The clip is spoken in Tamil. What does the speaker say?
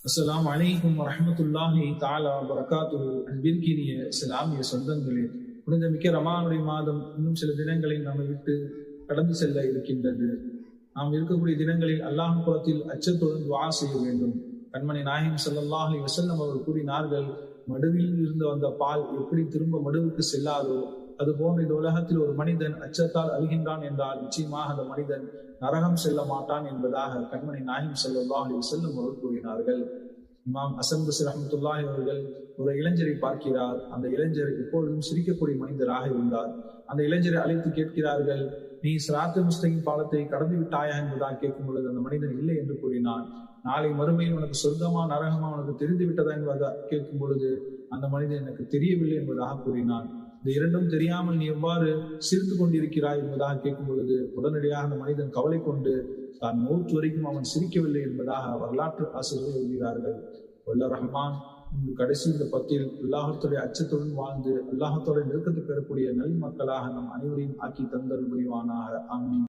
அஸ்ஸலாமு அலைக்கும் வரஹ்மத்துல்லாஹி தஆலா வபரகாத்துஹு. அன்பிற்கினிய இஸ்லாமிய சொந்தங்களே, புனிதமிக்க ரமலானுடைய மாதம் இன்னும் சில தினங்களில் நம்மை விட்டு கடந்து செல்ல இருக்கின்றது. நாம் இருக்கக்கூடிய தினங்களில் அல்லாஹ் புறத்தில் அச்சத்துடன் துஆ செய்ய வேண்டும். கண்மணி நாயகம் ஸல்லல்லாஹு அலைஹி வஸல்லம் அவர்கள் கூறினார்கள், மடுவில் இருந்து வந்த பால் எப்படி திரும்ப மடுவுக்கு செல்லாதோ அதுபோன்று இந்த உலகத்தில் ஒரு மனிதன் அச்சத்தால் அழுகின்றான் என்றால் நிச்சயமாக அந்த மனிதன் நரகம் செல்ல மாட்டான் என்பதாக கண்மணி நாயகம் ஸல்லல்லாஹு அலைஹி வஸல்லம் அவர்கள் கூறினார்கள். இமாம் ஹஸன் பஸ்ரி ரஹ்மத்துல்லாஹி அவர்கள் ஒரு இளைஞரை பார்க்கிறார். அந்த இளைஞர் எப்பொழுதும் சிரிக்கக்கூடிய மனிதராக இருந்தார். அந்த இளைஞரை அழைத்து கேட்கிறார்கள், நீ சிராத்து முஸ்தகிம் பாலத்தை கடந்து விட்டாயா என்பதாக கேட்கும் பொழுது அந்த மனிதன் இல்லை என்று கூறினான். நாளை மறுமையில் உனக்கு சொர்க்கமா நரகமா உனக்கு தெரிந்து விட்டதா என்பதாக கேட்கும் பொழுது அந்த மனிதன் எனக்கு தெரியவில்லை என்பதாக கூறினான். இந்த இரண்டும் தெரியாமல் நீ எவ்வாறு சிரித்து கொண்டிருக்கிறாய் என்பதாக கேட்கும் பொழுது உடனடியாக அந்த மனிதன் கவலை கொண்டு தான் மௌத் வரைக்கும் அவன் சிரிக்கவில்லை என்பதாக வரலாற்று ஆசிரியர்கள் எழுதுகிறார்கள். வல்ல ரஹ்மான் கடைசி இந்த பத்தில் அல்லாஹத்துடைய அச்சத்துடன் வாழ்ந்து அல்லாஹத்தோட நெருக்கத்தை பெறக்கூடிய நல் மக்களாக நம் அனைவரையும் ஆக்கி தந்தல் புரிவானாக. ஆமீன்.